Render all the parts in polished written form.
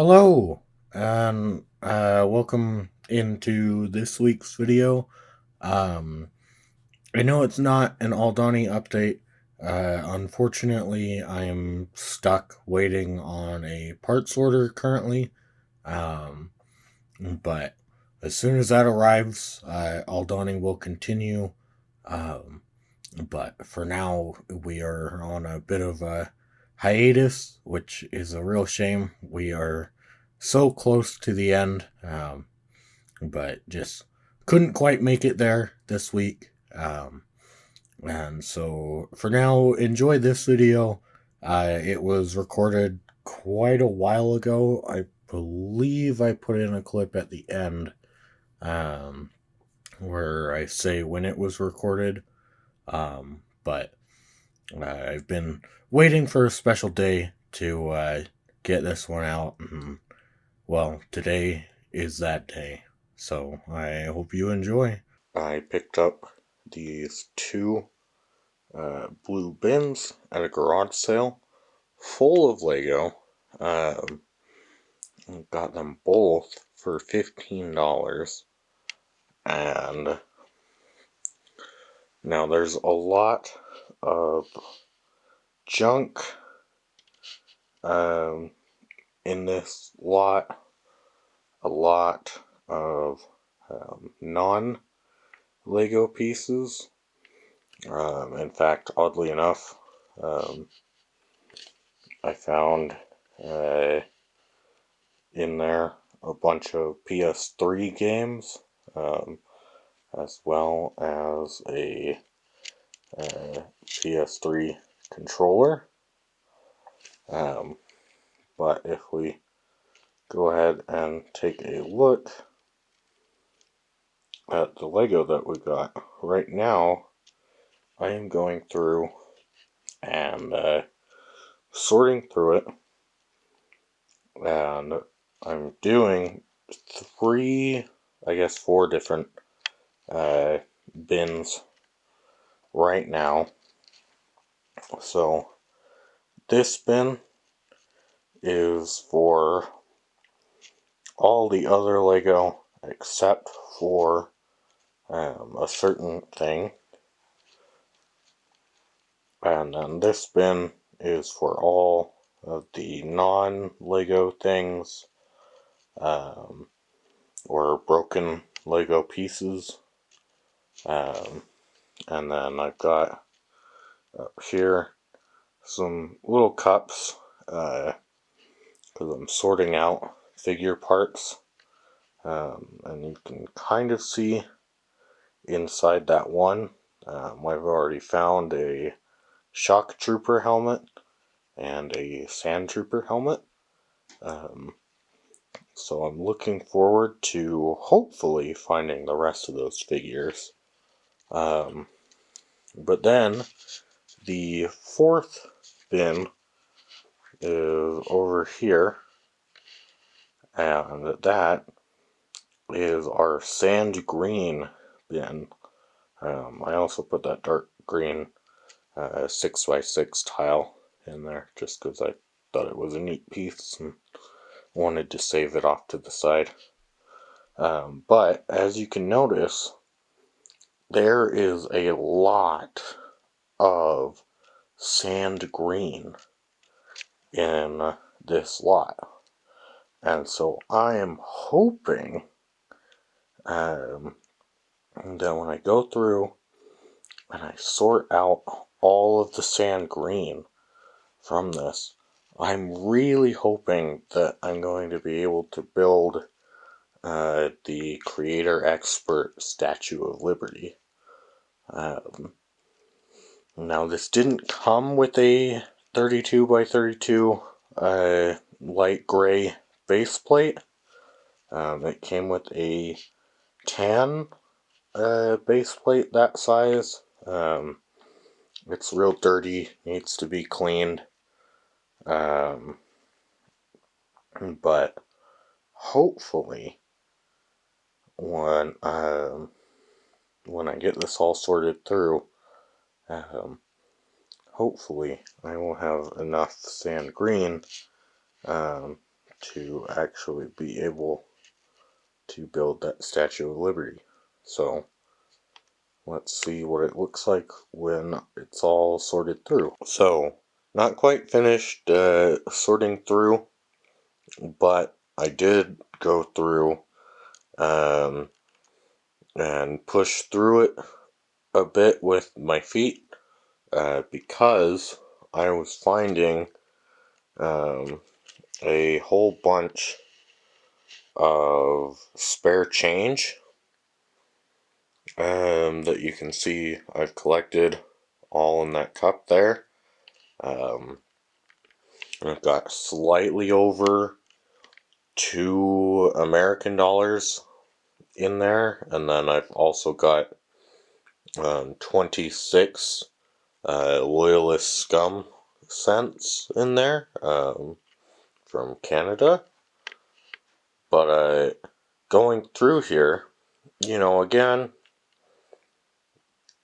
Hello, and welcome into this week's video. Um, I know it's not an Aldani update. Unfortunately, I am stuck waiting on a parts order currently. Um, but as soon as that arrives, Aldani will continue. Um, but for now, we are on a bit of a hiatus, which is a real shame. We are so close to the end, but just couldn't quite make it there this week. And so for now, enjoy this video. It was recorded quite a while ago. I believe I put in a clip at the end um, where I say when it was recorded. But I've been waiting for a special day to get this one out, and well, today is that day. So I hope you enjoy. I picked up these two blue bins at a garage sale full of Lego. Um, got them both for $15. And now there's a lot of junk um, in this lot, a lot of non Lego pieces. In fact, oddly enough, I found uh, in there a bunch of PS3 games, um, as well as a PS3 controller. Um, but if we go ahead and take a look at the Lego that we got right now, I am going through and sorting through it, and I'm doing four different bins right now. So this bin is for all the other Lego except for a certain thing, and then this bin is for all of the non-Lego things, or broken Lego pieces. And then I've got up here some little cups, because I'm sorting out figure parts. And you can kind of see inside that one. I've already found a shock trooper helmet and a sand trooper helmet. So I'm looking forward to hopefully finding the rest of those figures. But then the fourth bin is over here, and that is our sand green bin. I also put that dark green 6x6 tile in there just because I thought it was a neat piece and wanted to save it off to the side. But as you can notice, there is a lot of sand green in this lot. And so I am hoping that when I go through and I sort out all of the sand green from this, I'm really hoping that I'm going to be able to build the Creator Expert Statue of Liberty. Now this didn't come with a 32 by 32 light gray base plate. It came with a tan base plate that size. It's real dirty, needs to be cleaned. But hopefully when I get this all sorted through, hopefully I will have enough sand green to actually be able to build that Statue of Liberty. So let's see what it looks like when it's all sorted through. So, not quite finished sorting through, but I did go through and push through it a bit with my feet because I was finding a whole bunch of spare change that you can see I've collected all in that cup there. I've got slightly over $2 American in there, and then I've also got 26 Loyalist Scum cents in there from Canada. But going through here, again,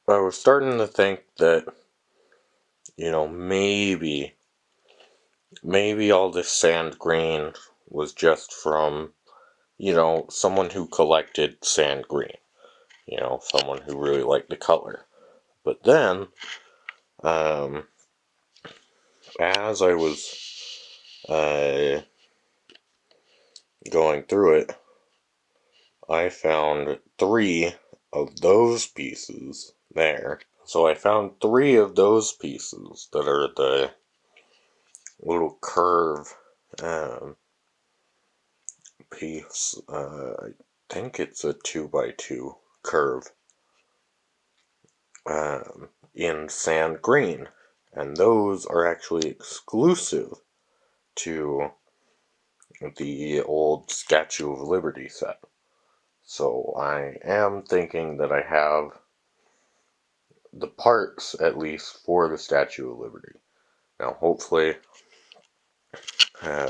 I was starting to think that, maybe all this sand green was just from, someone who collected sand green. Someone who really liked the color. But then, as I was going through it, I found 3 of those pieces there. So I found 3 of those pieces that are the little curve piece. I think it's a 2x2 curve in sand green, and those are actually exclusive to the old Statue of Liberty set. So I am thinking that I have the parts, at least, for the Statue of Liberty. Now, hopefully, I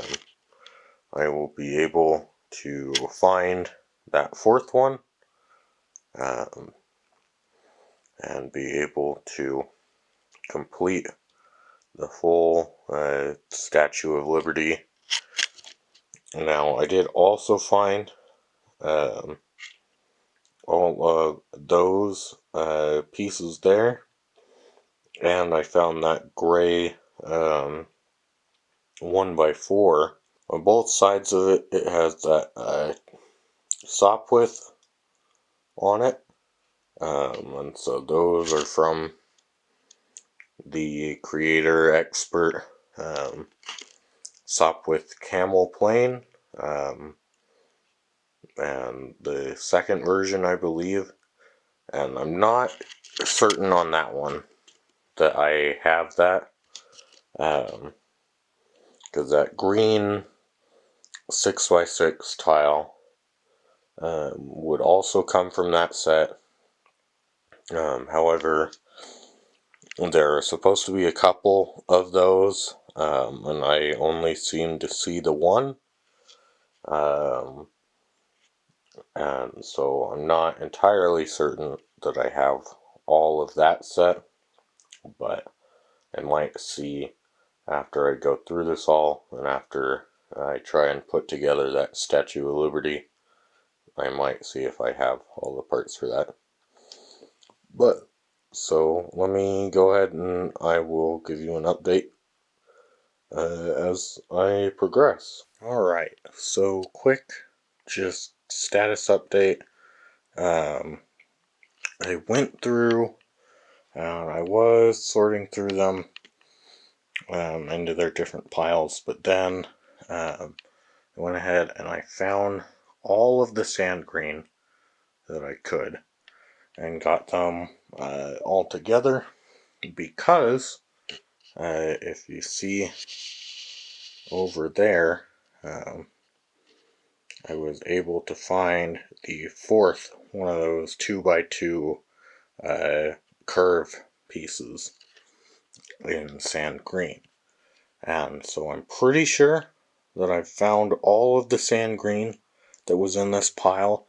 will be able to find that 4th one and be able to complete the full Statue of Liberty. Now, I did also find all of those pieces there, and I found that gray 1x4. On both sides of it, it has that Sopwith on it, and so those are from the creator expert Sopwith Camel Plane, and the second version, I believe, and I'm not certain on that one that I have that, because that green 6x6 tile would also come from that set. However, there are supposed to be a couple of those, and I only seem to see the one. And so I'm not entirely certain that I have all of that set, but I might see after I go through this all, and after I try and put together that Statue of Liberty, I might see if I have all the parts for that. But, so let me go ahead and I will give you an update as I progress. Alright, so quick, just status update. I went through, and I was sorting through them into their different piles, but then I went ahead and I found all of the sand green that I could and got them all together, because if you see over there, I was able to find the 4th one of those 2x2 curve pieces in sand green. And so I'm pretty sure that I've found all of the sand green that was in this pile.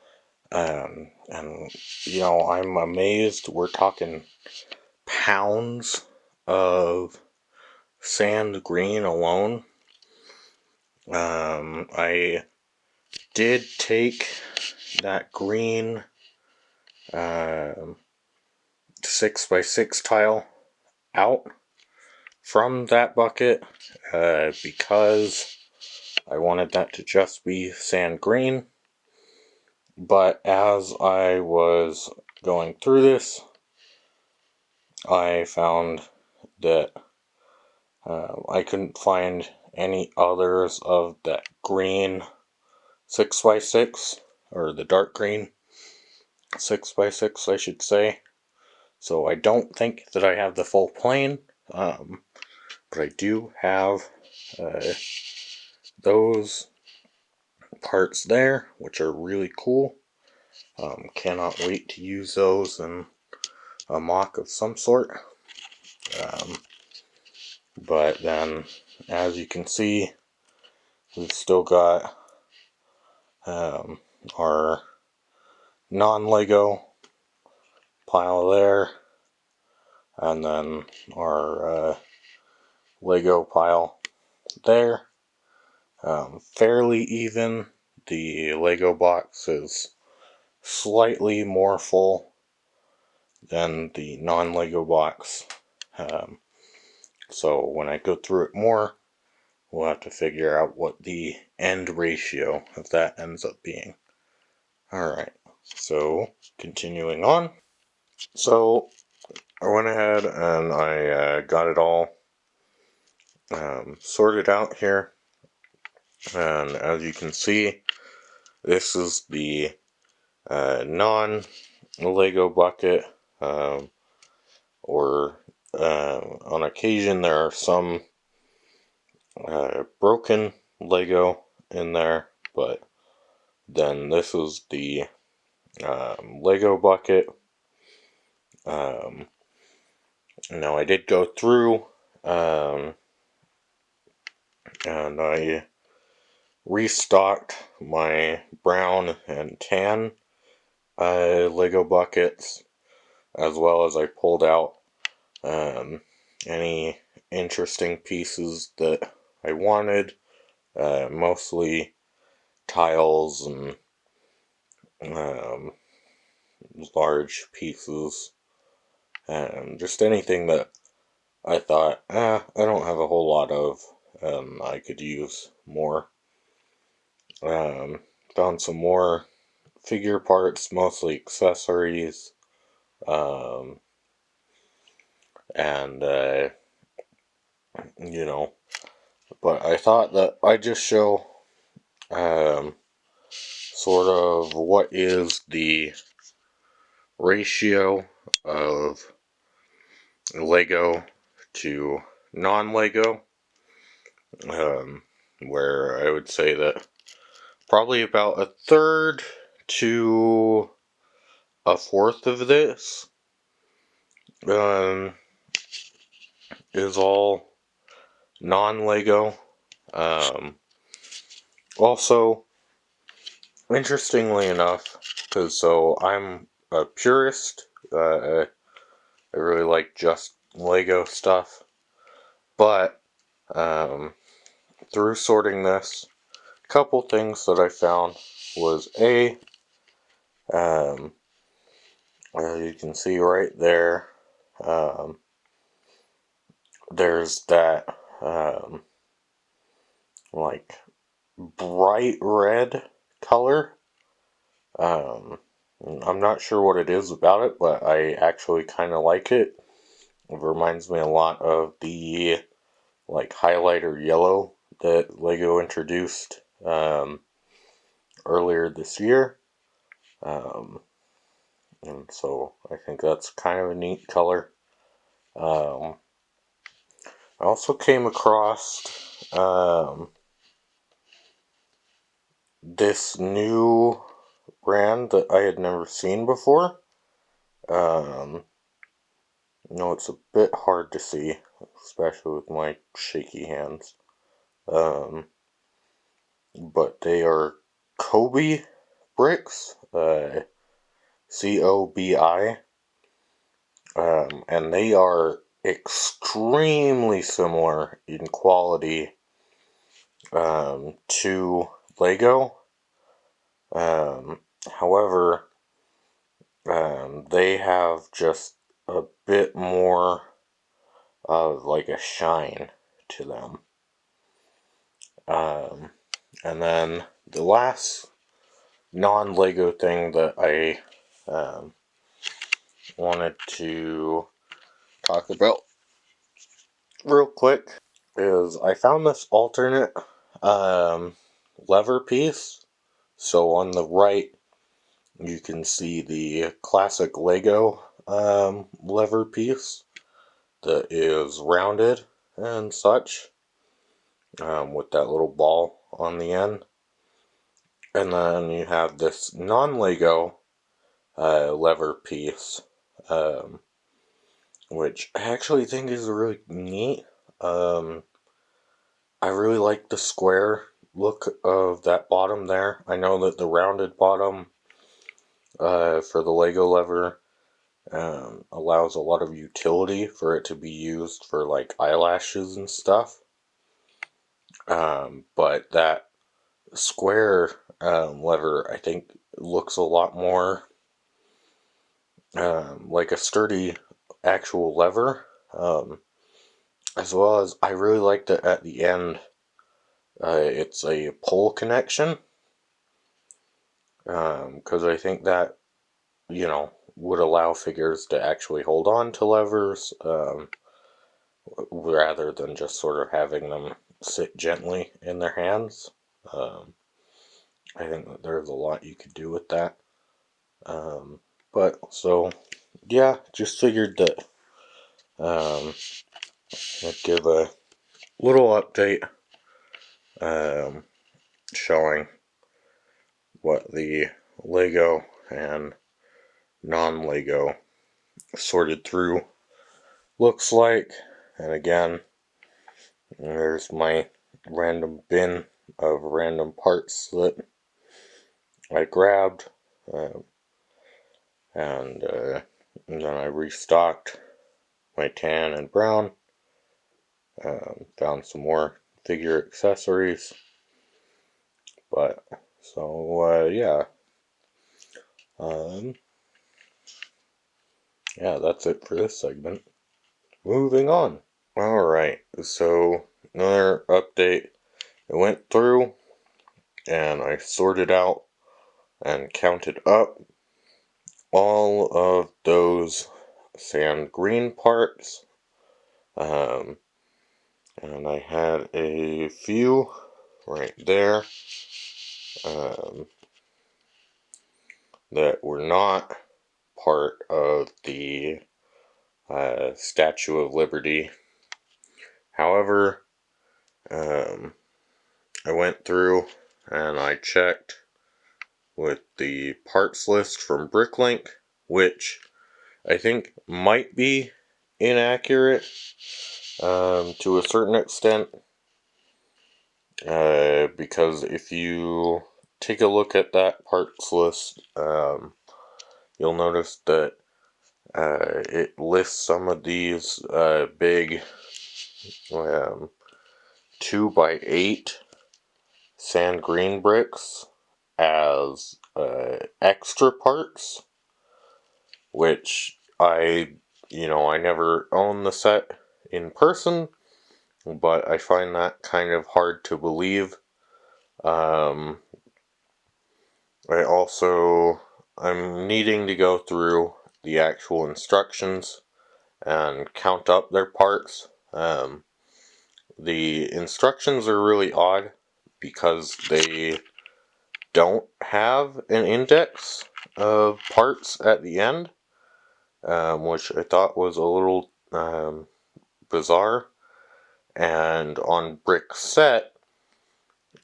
And I'm amazed. We're talking pounds of sand green alone. I did take that green 6x6 tile out from that bucket because I wanted that to just be sand green. But as I was going through this, I found that I couldn't find any others of that green 6x6, or the dark green 6x6 I should say. So I don't think that I have the full plane, but I do have those parts there, which are really cool. Cannot wait to use those in a MOC of some sort. But then, as you can see, we've still got our non-Lego pile there, and then our Lego pile there. Fairly even. The Lego box is slightly more full than the non-Lego box. So when I go through it more, we'll have to figure out what the end ratio of that ends up being. Alright, so continuing on. So I went ahead and I got it all sorted out here. And as you can see, this is the non-Lego bucket, or on occasion there are some broken Lego in there, but then this is the Lego bucket. Now I did go through and I restocked my brown and tan Lego buckets, as well as I pulled out any interesting pieces that I wanted, mostly tiles and large pieces, and just anything that I thought, I don't have a whole lot of, I could use more. Found some more figure parts, mostly accessories, and you know, but I thought that I'd just show sort of what is the ratio of Lego to non-Lego, where I would say that probably about a third to a fourth of this is all non-Lego. Also, interestingly enough, because so I'm a purist, I really like just Lego stuff, but through sorting this, a couple things that I found was as you can see right there, there's that like bright red color. I'm not sure what it is about it, but I actually kind of like it. It reminds me a lot of the like highlighter yellow that Lego introduced earlier this year. And so I think that's kind of a neat color. I also came across this new brand that I had never seen before. No, it's a bit hard to see, especially with my shaky hands. But they are Cobi bricks, COBI, and they are extremely similar in quality to Lego. However, they have just a bit more of like a shine to them. And then the last non-Lego thing that I wanted to talk about real quick is I found this alternate lever piece. So on the right, you can see the classic Lego lever piece that is rounded and such, with that little ball on the end. And then you have this non-Lego lever piece, which I actually think is really neat. I really like the square look of that bottom there. I know that the rounded bottom for the Lego lever allows a lot of utility for it to be used for like eyelashes and stuff. But that square lever, I think, looks a lot more like a sturdy actual lever. As well as I really like that at the end it's a pole connection, because I think that, would allow figures to actually hold on to levers, rather than just sort of having them sit gently in their hands. I think that there's a lot you could do with that. But so, yeah, just figured that I'd give a little update showing what the Lego and non-Lego sorted through looks like. And again, there's my random bin of random parts that I grabbed, and then I restocked my tan and brown, found some more figure accessories. But so yeah, that's it for this segment. Moving on. Alright, so another update. I went through and I sorted out and counted up all of those sand green parts. And I had a few right there that were not part of the Statue of Liberty. However, I went through and I checked with the parts list from Bricklink, which I think might be inaccurate to a certain extent, because if you take a look at that parts list, you'll notice that it lists some of these big 2x8 sand green bricks as extra parts, which I never owned the set in person, but I find that kind of hard to believe. I'm needing to go through the actual instructions and count up their parts. The instructions are really odd because they don't have an index of parts at the end, which I thought was a little bizarre. And on Brickset,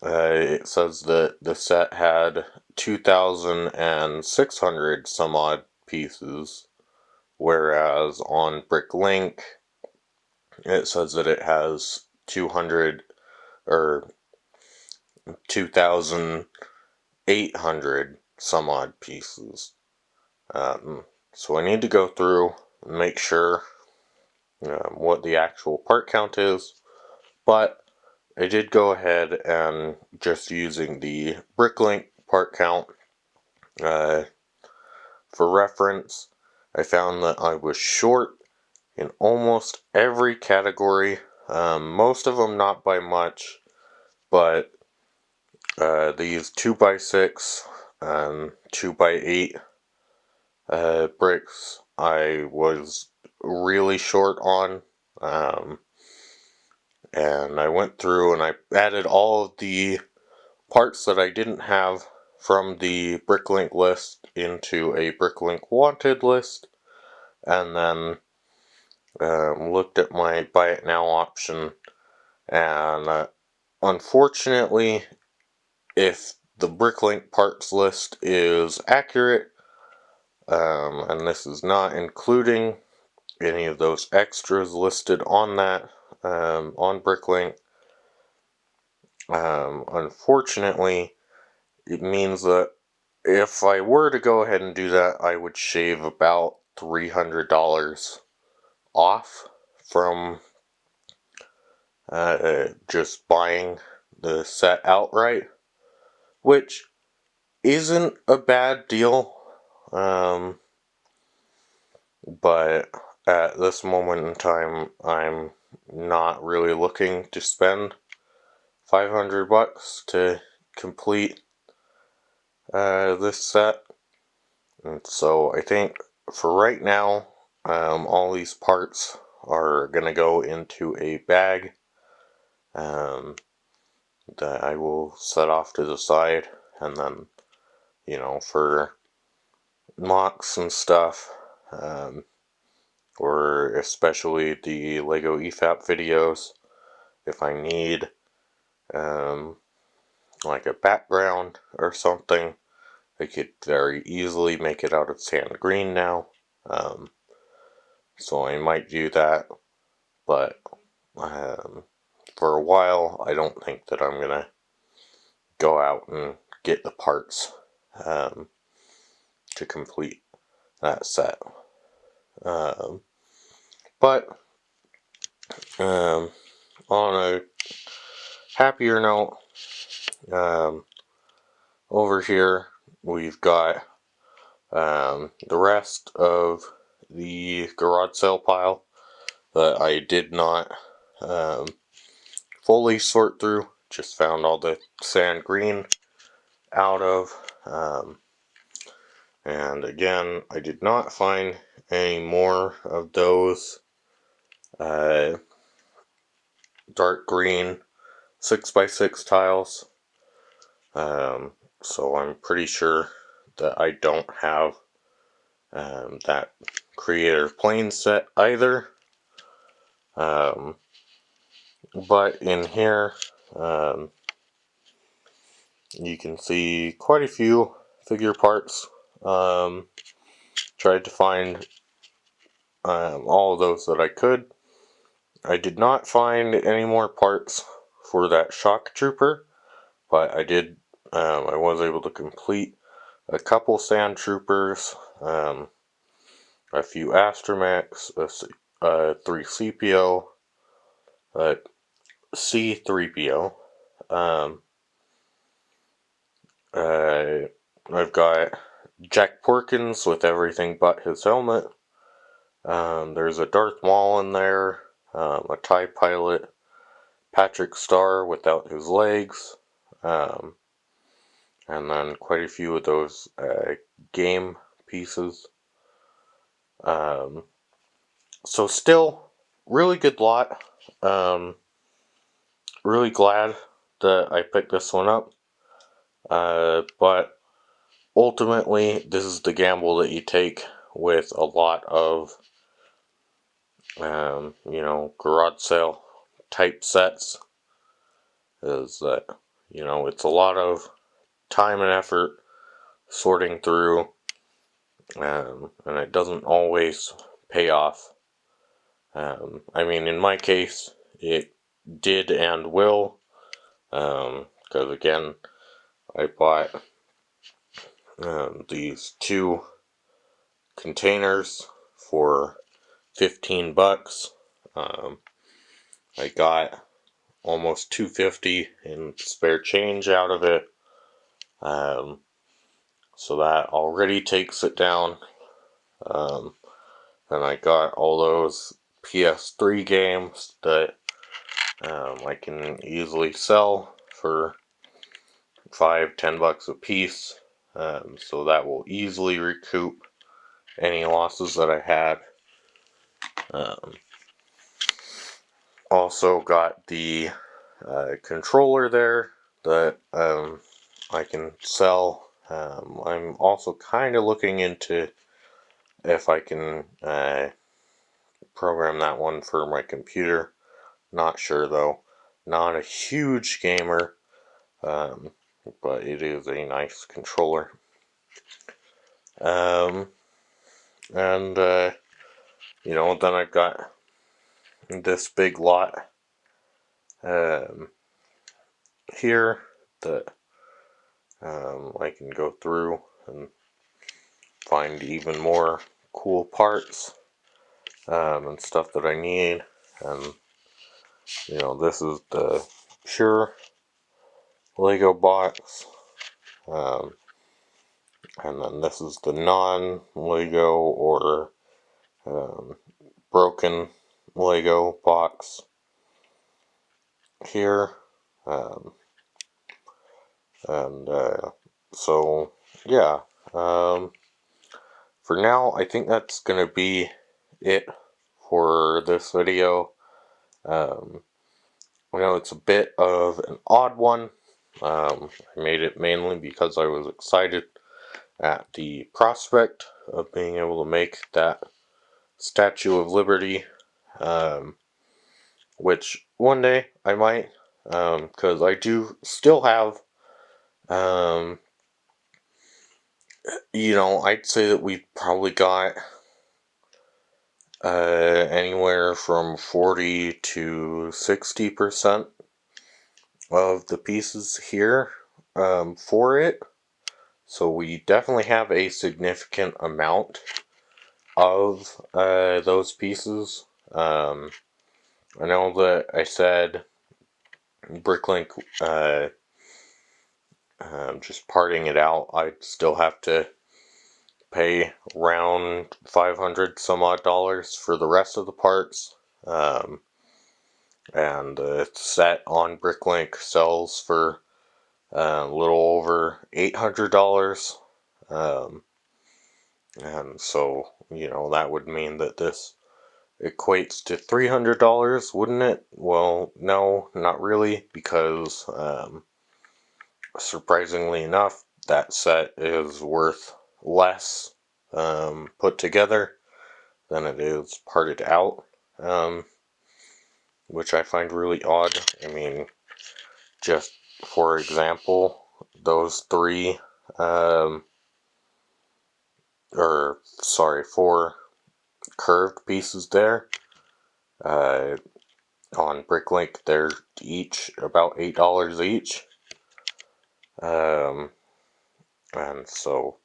it says that the set had 2,600 some odd pieces, whereas on Bricklink, it says that it has 200 or 2,800 some odd pieces. So I need to go through and make sure what the actual part count is, but I did go ahead and just using the Bricklink part count for reference, I found that I was short in almost every category. Most of them not by much, but these 2x6 and 2x8 bricks I was really short on. And I went through and I added all of the parts that I didn't have from the Bricklink list into a Bricklink wanted list, and then looked at my buy it now option, and unfortunately, if the Bricklink parts list is accurate, and this is not including any of those extras listed on that on Bricklink, unfortunately, it means that if I were to go ahead and do that, I would shave about $300 off from just buying the set outright, which isn't a bad deal, but at this moment in time, I'm not really looking to spend $500 to complete this set. And so I think for right now, all these parts are going to go into a bag that I will set off to the side, and then, for mocks and stuff, or especially the LEGO EFAP videos, if I need like a background or something, I could very easily make it out of sand green now. So I might do that, but for a while, I don't think that I'm gonna go out and get the parts to complete that set. But on a happier note, over here we've got the rest of the garage sale pile that I did not fully sort through. Just found all the sand green out of. And again, I did not find any more of those dark green 6x6 tiles. So I'm pretty sure that I don't have that Creator Plane set either. But in here, you can see quite a few figure parts. Tried to find all of those that I could. I did not find any more parts for that Shock Trooper, but I did. I was able to complete a couple Sand Troopers, a few Astromechs, 3CPO, a C3PO. I've got Jack Porkins with everything but his helmet. There's a Darth Maul in there, a TIE Pilot, Patrick Star without his legs, and then quite a few of those game pieces. So still, really good lot. Really glad that I picked this one up. But ultimately, this is the gamble that you take with a lot of, garage sale type sets. Is that, it's a lot of time and effort sorting through, and it doesn't always pay off. I mean, in my case, it did and will, because again, I bought these two containers for $15. I got almost $250 in spare change out of it. So that already takes it down. And I got all those PS3 games that I can easily sell for $5-10 a piece. So that will easily recoup any losses that I had. Also got the controller there that I can sell. I'm also kind of looking into if I can program that one for my computer. Not sure though. Not a huge gamer, but it is a nice controller. And then I've got this big lot here that I can go through and find even more cool parts and stuff that I need. And this is the pure Lego box, and then this is the non-Lego or broken Lego box here. So yeah, for now I think that's gonna be it for this video. I know it's a bit of an odd one. I made it mainly because I was excited at the prospect of being able to make that Statue of Liberty, which one day I might, because I do still have, I'd say that we've probably got anywhere from 40 to 60% of the pieces here for it. So we definitely have a significant amount of those pieces. I know that I said Bricklink, just parting it out, I'd still have to pay around 500 some odd dollars for the rest of the parts. And the set on Bricklink sells for a little over $800. And so, that would mean that this equates to $300, wouldn't it? Well, no, not really, because surprisingly enough, that set is worth less put together than it is parted out, which I find really odd. I mean, just for example, those four curved pieces there, on Bricklink, they're each about $8 each. And so,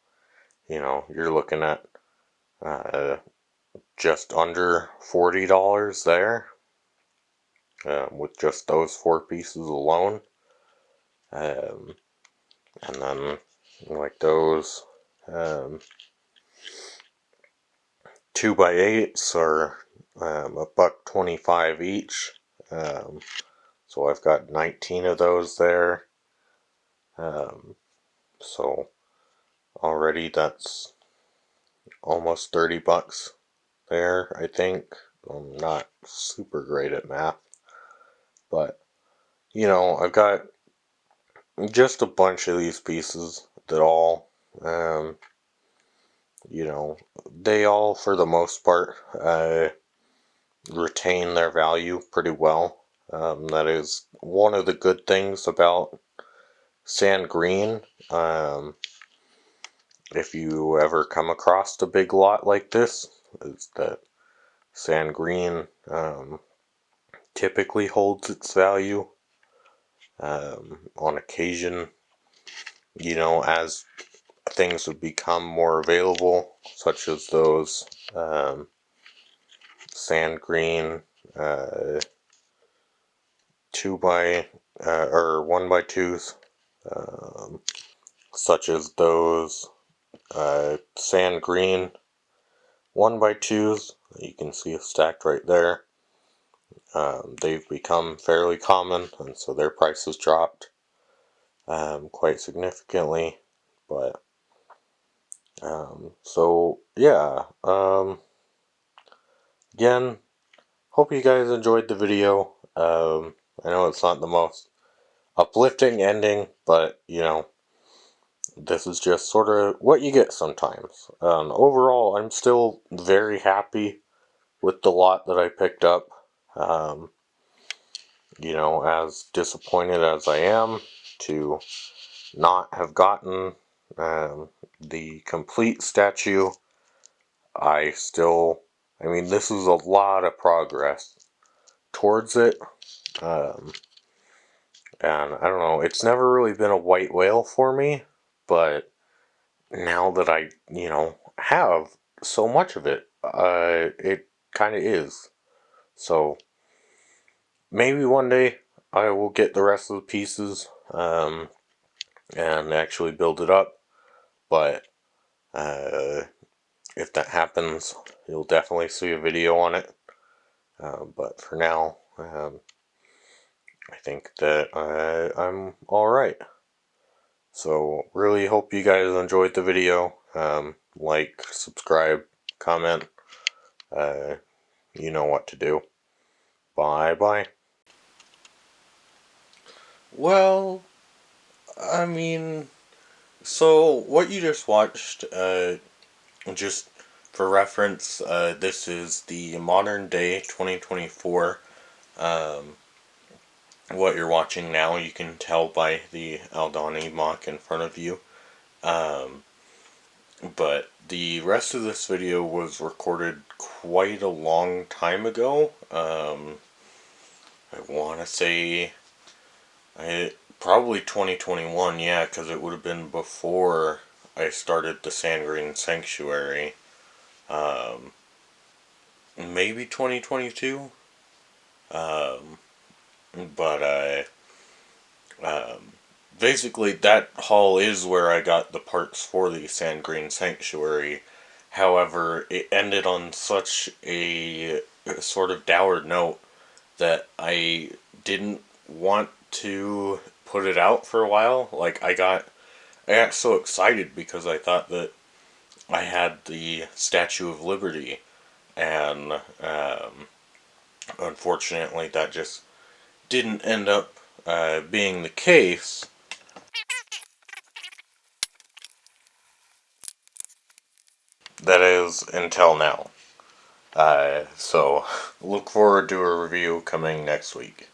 you're looking at just under $40 there, with just those four pieces alone. And then, like those 2x8s are $1.25 each. So I've got 19 of those there. So already that's almost $30 there, I think. I'm not super great at math, but I've got just a bunch of these pieces that all, they all, for the most part, retain their value pretty well. That is one of the good things about sand green. If you ever come across a big lot like this, is that sand green typically holds its value. On occasion, as things would become more available, such as those sand green or 1x2s, such as those sand green 1x2s. You can see stacked right there. They've become fairly common, and so their prices dropped quite significantly. But so yeah, again, hope you guys enjoyed the video. I know it's not the most uplifting ending, but you know, this is just sort of what you get sometimes. Overall, I'm still very happy with the lot that I picked up. Um, you know, as disappointed as I am to not have gotten the complete statue, I mean, this is a lot of progress towards it. Um, and I don't know, it's never really been a white whale for me, but now that I, you know, have so much of it, it kind of is. So maybe one day I will get the rest of the pieces and actually build it up. But if that happens, you'll definitely see a video on it. But for now, I think that I'm alright. So really hope you guys enjoyed the video. Like, subscribe, comment. You know what to do. Bye bye. Well, I mean, so what you just watched, just for reference, this is the modern day 2024. What you're watching now, you can tell by the Aldani MOC in front of you. But the rest of this video was recorded quite a long time ago. I want to say probably 2021, yeah, because it would have been before I started the Sand Green Sanctuary. Maybe 2022. But basically that haul is where I got the parts for the Sand Green Sanctuary. However, it ended on such a sort of dour note that I didn't want to put it out for a while. Like I got so excited because I thought that I had the Statue of Liberty, and unfortunately that just didn't end up being the case. That is until now. So look forward to a review coming next week.